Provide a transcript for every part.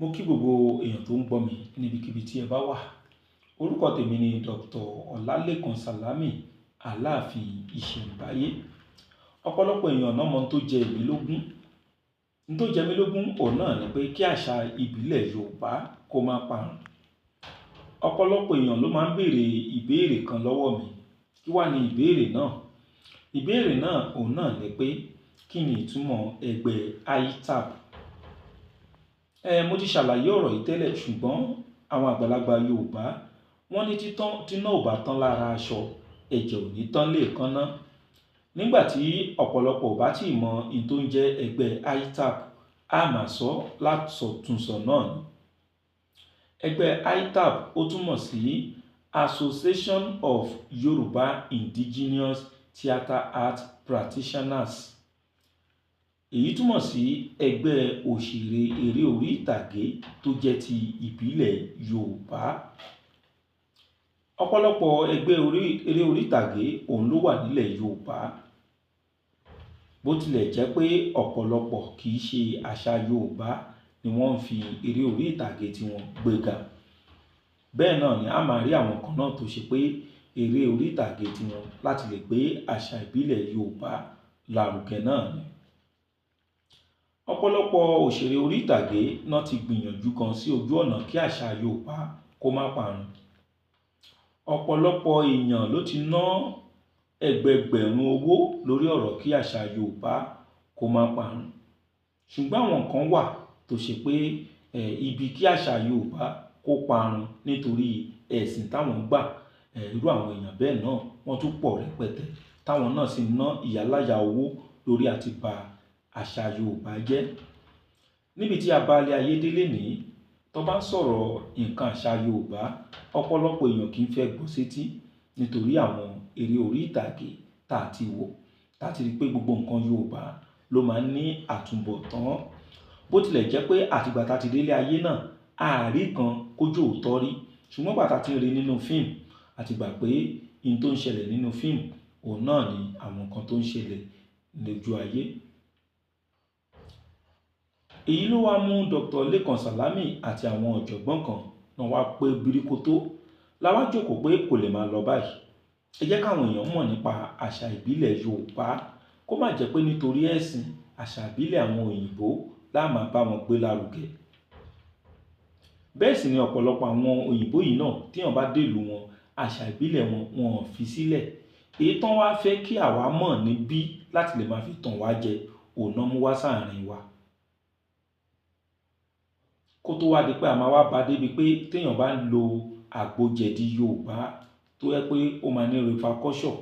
Mo kí gbogbo èèyàn tó ń gbọ́ mi níbikíbi tí ẹ bá wà. Orúkọ tèmi ni Dr. Ọlálékan Sàlámì Aláàfin Ìṣẹ̀ǹbáyé. Ọ̀pọ̀lọpọ̀ èèyàn náà mọ tó jẹ èmi lógún. N tó jẹ mí lógún òun náà ni pé kí àṣà ìbílẹ̀ Yorùbá kó má parun. Ọ̀pọ̀lọpọ̀ èèyàn ló máa ń béèrè ìbéèrè kan lọ́wọ́ mi. Kí wá ni ìbéèrè náà? Ìbéèrè náà òun náà ni pé kí ni ìtumọ̀ ẹgbẹ́ ITAB? Mo ti ṣàlàyé ọ̀rọ̀ yìí tẹ́lẹ̀, ṣùgbọ́n àwọn àgbàlagbà Yorùbá wọ́n ní tíná ò bá tán lára aṣọ, ẹ̀jẹ̀ ò ní tán léèkánná. Nígbà tí ọ̀pọ̀lọpọ̀ ò bá tí ì mọ ohun tó ń jẹ́ ẹgbẹ́ ITAB, a máa sọ látùnsọ̀ náà ni. Ẹgbẹ́ ITAB ó túmọ̀ sí Association of Yoruba Indigenous Theatre Art Practitioners. Èyí túmọ̀ sí ẹgbẹ́ òṣèré eré orí ìtàgé tó jẹ́ ti ìbílẹ̀ Yorùbá. Ọ̀pọ̀lọpọ̀ ẹgbẹ́ eré orí ìtàgé òun ló wà nílẹ̀ Yorùbá. Bó tilẹ̀ jẹ́ pé ọ̀pọ̀lọpọ̀ kì í ṣe àṣà Yorùbá ni wọ́n ń fi eré orí ìtàgé tí wọ́n gbéga. Bẹ́ẹ̀ náà ni a máa rí àwọn kan náà tó ṣe pé eré orí ìtàgé tí wọ́n láti lè gbé àṣà ìbílẹ̀ Yorùbá lárugẹ náà ni. Ọ̀pọ̀lọpọ̀ òṣèré orí ìtàgé náà ti gbìyànjú kan sí ojú ọ̀nà kí àṣà Yorùbá kó má parun. Ọ̀pọ̀lọpọ̀ èèyàn ló ti ná ẹgbẹgbẹ̀rún owó lórí ọ̀rọ̀ kí àṣà Yorùbá kó má parun. Ṣùgbọ́n àwọn kan wà tó ṣe pé ibi kí àṣà Yorùbá kó parun nítorí ẹ̀sìn táwọn gbà. Irú àwọn èèyàn bẹ́ẹ̀ náà wọ́n tún pọ̀ rẹpẹtẹ, táwọn náà sì ná ìyáláyà owó lórí àti ba àṣà Yorùbá jẹ́. Níbi tí a bá lé ayé délé ní, tó bá ń sọ̀rọ̀ nǹkan àṣà Yorùbá, ọ̀pọ̀lọpọ̀ èèyàn kì í fẹ́ gbọ́ sétí nítorí àwọn eré orí ìtàgé tá a ti wò, tá a ti rí pé gbogbo nǹkan Yorùbá ló máa ń ní àtúbọ̀tán. Bó tilẹ̀ jẹ́ pé àtìgbà tá a ti délé ayé náà, ààrí kan kójú òótọ́ rí. Ṣùgbọ́n bàtà ti ń rí nínú fíìmù, àti gbà pé ohun tó ń ṣẹlẹ̀ nínú fíìmù òun náà ni àwọn nǹkan tó ń ṣẹlẹ̀ lójú ayé. Èyí ló wá mú Dr. Lékan Sàlámì àti àwọn ọ̀jọ̀gbọ́n kan náà wá pé bíríkótó láwá jókòó pé kò lè máa lọ báyìí. Ẹ jẹ́ káwọn èèyàn mọ̀ nípa àṣà ìbílẹ̀ Yorùbá, kó má jẹ́ pé nítorí ẹ̀sìn àṣà ìbílẹ̀ àwọn òyìnbó la máa bá wọn gbé lárugẹ. Bẹ́ẹ̀ sì ni ọ̀pọ̀lọpọ̀ àwọn òyìnbó yìí náà tí wọ́n bá dèlú wọn, àṣà ìbílẹ̀ wọn ò fi sílẹ̀. Èyí tán wá fẹ́ kí àwa mọ̀ níbí láti lè máa fi tàn wá jẹ, òun náà mú wá sáàrin wa. Kó tó wá di pé a máa wá bá débi pé téèyàn bá ń lo àgbo jẹ̀dí Yorùbá tó yẹ pé ó máa ní repercussion,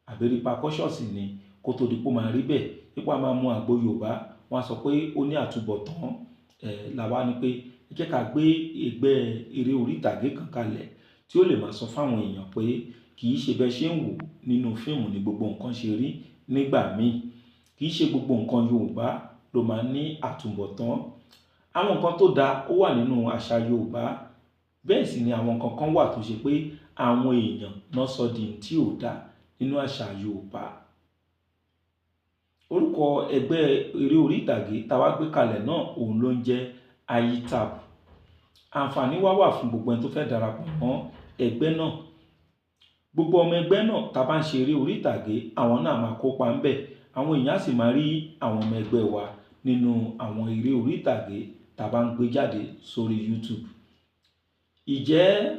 àbí repercussion sì ni kó tó di pé ó máa rí bẹ́ẹ̀. Nípa máa mú àgbo Yorùbá, wọ́n á sọ pé ó ní àtúbọ̀tán. Làwa ni pé ẹ jẹ́ ká gbé ẹgbẹ́ eré orí ìtàgé kan kalẹ̀ tí ó lè máa sọ fáwọn èèyàn pé kì í ṣe bẹ́ẹ̀ ṣe ń wò nínú fíìmù ni gbogbo nǹkan ṣe rí nígbà míì. Kì í ṣe gbogbo nǹkan Yorùbá ló máa ní àtúbọ̀tán. Àwọn nǹkan tó dáa ó wà nínú àṣà Yorùbá. Bẹ́ẹ̀ sì ni àwọn nǹkan kan wà tó ṣe pé àwọn èèyàn náà sọ di tí ò dáa nínú àṣà Yorùbá. Orúkọ ẹgbẹ́ eré orí ìtàgé tá a wá gbé kalẹ̀ náà òun ló ń jẹ́ ITAB. Àǹfààní wà fún gbogbo ẹni tó fẹ́ darapọ̀ mọ́ ẹgbẹ́ náà. Gbogbo ọmọ ẹgbẹ́ náà tá a bá ń ṣe eré orí ìtàgé, àwọn náà máa kópa ńbẹ̀. Àwọn èèyàn á sì máa rí àwọn ọmọ ẹgbẹ́ wa nínú àwọn eré orí ìtàgé tá a bá ń gbé jáde sórí YouTube. Ìjẹ́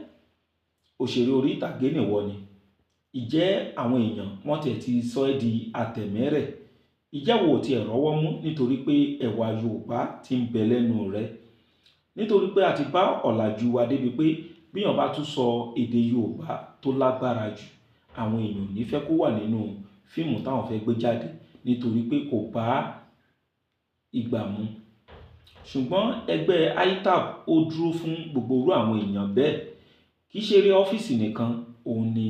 òṣèré orí ìtàgé nìwọ ni? Ìjẹ́ àwọn èèyàn wọ́n tiẹ̀ ti sọ ẹ́ di àtẹ̀mẹ́rẹ̀? Ìjẹ́ wo ti ẹ̀ rọ́wọ́ mú nítorí pé ẹ̀wà Yorùbá ti ń bẹ lẹ́nu rẹ̀? Nítorí pé a ti bá ọ̀làjú wa débi pé bí èèyàn bá tún sọ èdè Yorùbá tó lágbára jù, àwọn èèyàn ò ní fẹ́ kó wà nínú fíìmù táwọn fẹ́ gbé jáde nítorí pé kò bá ìgbà mu. Ṣùgbọ́n ẹgbẹ́ ITAB ó dúró fún gbogbo irú àwọn èèyàn bẹ́ẹ̀. Kì í ṣe eré ọ́fíìsì nìkan òun ni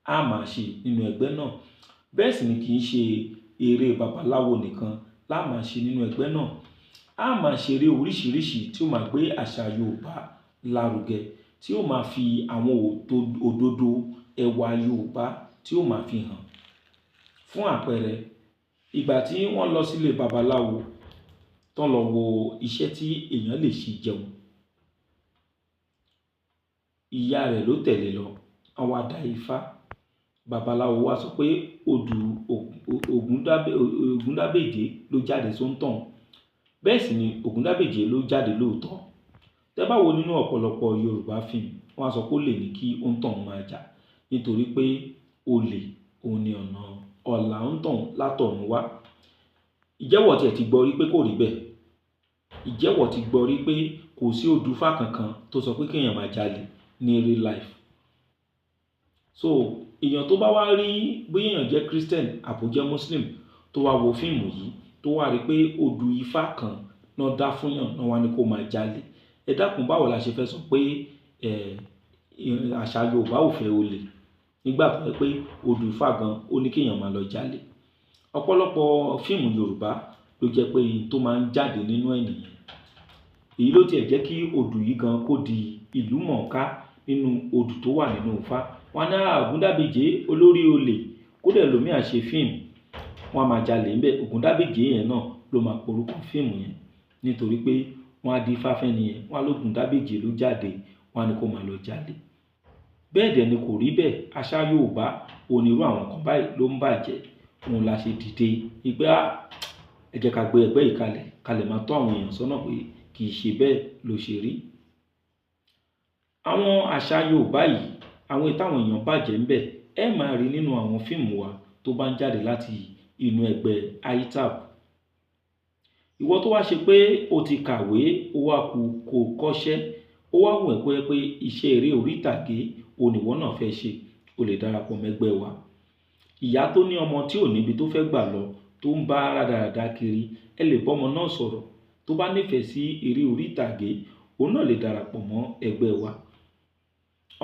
a máa ṣe nínú ẹgbẹ́ náà. Bẹ́ẹ̀ sì ni kì í ṣe eré babaláwo nìkan la máa ṣe nínú ẹgbẹ́ náà. A máa ṣe eré oríṣiríṣi tí ó máa gbé àṣà Yorùbá lárugẹ, tí ó máa fi àwọn òdodo ẹwà Yorùbá tí ó máa fi hàn. Fún àpẹẹrẹ, ìgbà tí wọ́n lọ sílé babaláwo, tán lọ wo iṣẹ́ tí èèyàn lè ṣe jẹun. Ìyá rẹ̀ ló tẹ̀lé lọ, wọ́n wá dá ifá. Babaláwo wá sọ pé odù Ògúndábèjé ló jáde sóńtọ̀hún. Bẹ́ẹ̀ sì ni Ògúndábèjé ló jáde lóòótọ́. Tẹ́ bá wo nínú ọ̀pọ̀lọpọ̀ Yorùbá fíìmù, wọ́n á sọ pé olè ní kí òǹtọ̀hún máa jà nítorí pé olè òun ni ọ̀nà ọ̀la òǹtọ̀hún látọ̀run wá. Ìjẹ́wọ́ tiẹ̀ ti gbọ́ rí pé kò rí bẹ́ẹ̀. Ìjẹ́wọ́ ti gbọ́ rí pé kò sí odùfá kankan tó sọ pé kéèyàn máa jalè ní real life. So èèyàn tó bá wá rí bóyá èèyàn jẹ́ Christian àbò jẹ́ Muslim tó wá wo fíìmù yìí tó wá rí pé odù ifá kan náà dá fúnyàn náà wá ní kó máa jalè. Ẹ dákun, báwo la ṣe fẹ́ sọ pé àṣà Yorùbá ò fẹ́ olè nígbà tó jẹ́ pé odù ifá gan ó ní kéèyàn máa lọ jalè. Ọ̀pọ̀lọpọ̀ fíìmù Yorùbá ló jẹ́ pé tó máa ń jáde nínú ẹ̀ nìyẹn. Èyí ló tiẹ̀ jẹ́ kí odù yìí gan kó di ìlú mọ̀ọ́ká nínú odù tó wà nínú Ifá. Wọ́n á ní Ògúndábèjé olórí olè, kódà ẹlòmíì ṣe fíìmù wọ́n á máa jalè ńbẹ̀. Ògúndábèjé yẹn náà ló máa porúkọ fíìmù yẹn nítorí pé wọ́n á di Ifá fẹ́ni yẹn, wọ́n á l'Ògúndábèjé ló jáde, wọ́n á ní kó máa lọ jalè. Bẹ́ẹ̀ dẹ̀ ni kò rí bẹ́ẹ̀. Àṣà Yorùbá onírú àwọn kan báyìí ló ń bàjẹ́. Òun la ṣe dìde ìgbé ẹ jẹ́ ká gbé ẹgbẹ́ yìí kalẹ̀ máa tọ́ àwọn èèyàn sọ́nà pé kì í ṣe bẹ́ẹ̀ ló ṣe rí. Àwọn àṣà Yorùbá yìí, àwọn ìtàwọn èèyàn bàjẹ́ ńbẹ̀, ẹ máa rí nínú àwọn fíìmù wa tó bá ń jáde láti inú ẹgbẹ́ ITAB. Ìwọ tó wá ṣe pé o ti kàwé, ó wá kò kọ́ṣẹ́, ó wá wù ẹ́ kó yẹ pé iṣẹ́ eré orí ìtàgé oníwọ náà fẹ́ ṣe, o lè darapọ̀ mẹ́gbẹ́ wa. Ìyá tó ní ọmọ tí ò níbi tó fẹ́ gbà lọ tó ń bá rádaràda kiri, ẹ lè bọ́mọ náà sọ̀rọ̀. Tó bá nífẹ̀ẹ́ sí eré orí ìtàgé, òun náà lè darapọ̀ mọ́ ẹgbẹ́ wa.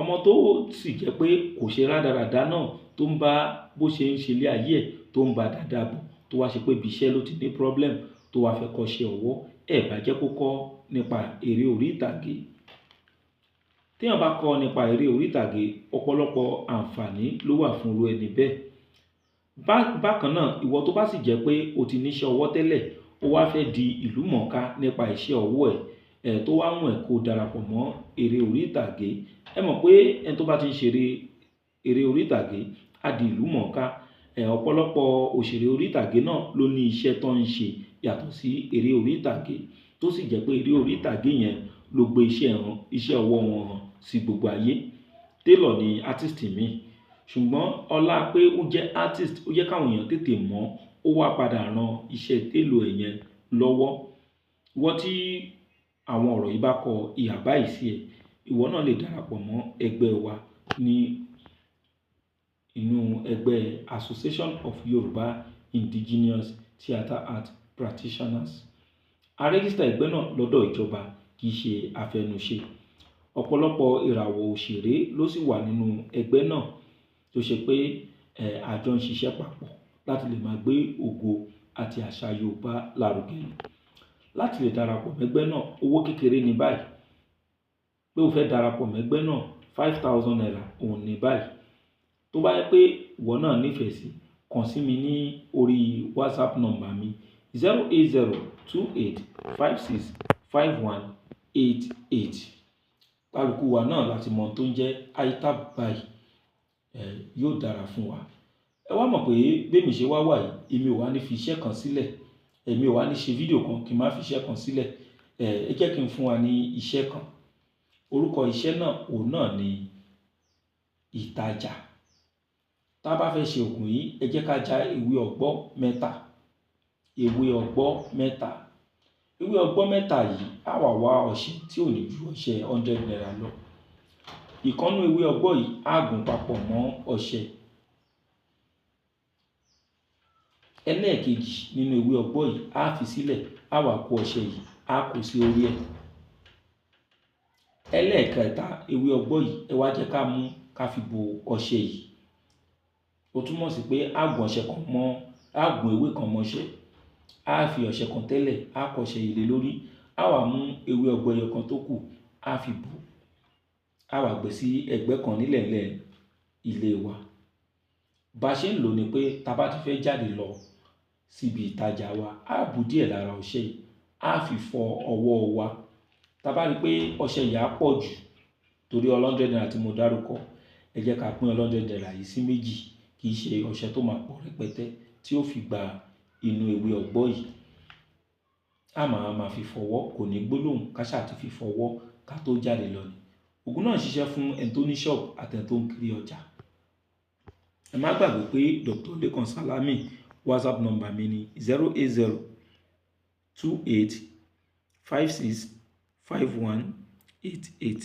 Ọmọ tó sì jẹ́ pé kò ṣe rádaràda náà tó ń bá bó ṣe ń ṣe ilé ayé ẹ̀ tó ń ba dáadáa bọ̀, tó wá ṣe pé ibi iṣẹ́ ló ti ní problem tó wá fẹ́ kọ́ṣẹ́ ọwọ́, ẹ bá jẹ́ kó kọ́ nípa eré orí ìtàgé. Téèyàn bá kọ́ nípa eré orí ìtàgé, ọ̀pọ̀lọpọ̀ àǹfààní ló wà fún irú ẹni bẹ́ẹ̀. Bákan náà, ìwọ tó bá sì jẹ́ pé o ti níṣẹ́ ọwọ́ tẹ́lẹ̀, ó wá fẹ́ di ìlú mọ̀ọ́ká nípa iṣẹ́ ọwọ́ ẹ̀ tó wá wù ẹ́ kó darapọ̀ mọ́ eré orí ìtàgé. Ẹ mọ̀ pé ẹni tó bá ti ń ṣe eré orí ìtàgé á di ìlú mọ̀ọ́ká. Ọ̀pọ̀lọpọ̀ òṣèré orí ìtàgé náà ló ní iṣẹ́ tó ń ṣe yàtọ̀ sí eré orí ìtàgé, tó sì jẹ́ pé eré orí ìtàgé yẹn ló gbé iṣẹ́ ọwọ́ wọn hàn sí gbogbo ayé. Tailor ni artist mi, ṣùgbọ́n ọlá pé ó jẹ́ artist, ó jẹ́ káwọn èèyàn tètè mọ̀, ó wá padà ran iṣẹ́ tailor yẹn lọ́wọ́. Ìwọ tí àwọn ọ̀rọ̀ yìí bá kọ ìhà báyìí sí ẹ, ìwọ náà lè darapọ̀ mọ́ ẹgbẹ́ wa ní inú ẹgbẹ́ Association of Yoruba Indigenous Theatre Art Practitioners. A rẹ́gísítà ẹgbẹ́ náà lọ́dọ̀ ìjọba, kì í ṣe àfẹnusẹ. Ọ̀pọ̀lọpọ̀ ìràwọ̀ òṣèré ló sì wà nínú ẹgbẹ́ náà tó ṣe pé àjọ ń ṣiṣẹ́ papọ̀ láti lè máa gbé ògo àti àṣà Yorùbá lárugẹ. Láti lè darapọ̀ mẹ́gbẹ́ náà, owó kékeré ní báyìí. Pé o fẹ́ darapọ̀ mẹ́gbẹ́ náà, 5,000 naira òun ní báyìí. Tó bá yẹ pé ìwọ náà nífẹ̀ẹ́ sí, kàn sí mi ní orí WhatsApp number mi 08028565188. Kálukú wa náà láti mọ tó ń jẹ́ ITAB báyìí. Yóò dára fún wa. Ẹ wá mọ̀ pé bẹ́mi ṣe wá wà yìí, èmi ò wá ní fi iṣẹ́ kan sílẹ̀, èmi ò wá ní ṣe fídíò kan kí n má fi iṣẹ́ kan sílẹ̀. Ẹ jẹ́ kí n fún wa ní iṣẹ́ kan. Orúkọ iṣẹ́ náà òun náà ni ìtajà. Tá bá fẹ́ ṣe òògùn yìí, ẹ jẹ́ ká já ewé ọ̀gbọ́ 3. Ewé ọ̀gbọ́ 3. Ewé ọ̀gbọ́ 3 yìí á wá ọṣẹ tí ò ní ju ọṣẹ 100 naira lọ. Ìkànnú ewé ọ̀gbọ́ yìí á gùn papọ̀ mọ́ ọṣẹ. Ẹlẹ́ẹ̀kejì nínú ewé ọ̀gbọ́ yìí á fi sílẹ̀, á wá kó ọṣẹ yìí, á kó sí orí ẹ̀. Ẹlẹ́ẹ̀kẹta ewé ọ̀gbọ́ yìí, ẹ wá jẹ́ ká fi bo ọṣẹ yìí. Ó túmọ̀ sí pé á gùn ọṣẹ kan mọ́, á gùn ewé kan mọ́ṣẹ, á fi ọṣẹ kan tẹ́lẹ̀, á kọ ọṣẹ yìí lé lórí, á wá mú ewé ọ̀gbọ́ ẹyọ kan tó kù, á fi bò, á wá gbé sí ẹ̀gbẹ́ kan nílẹ̀ẹ́lẹ̀ ilé wa. Bá ṣe ń lò ní pé tá bá ti fẹ́ jáde lọ síbi ìtajà wa, á bù díẹ̀ lára ọṣẹ yìí, á fi fọ ọwọ́ wa. Tá bá rí pé ọṣẹ yìí á pọ̀ jù torí 100 naira tí mo dárúkọ, ẹ jẹ́ ká pín 100 naira yìí sí méjì, kì í ṣe ọṣẹ tó máa pọ̀ rẹpẹtẹ tí ó fi gba inú ewé ọ̀gbọ́ yìí. A máa fi fọwọ́, kò ní gbólóhùn ká ṣáà ti fi fọwọ́ ká tó jáde lọ ni. Ògùn náà ṣiṣẹ́ fún ẹni tó ní ṣọ́ọ̀bù àti ẹni tó ń kiri ọjà. Ẹ má gbàgbé pé Dr. Lekan Salami WhatsApp number mi ni 080 28 56 51 88.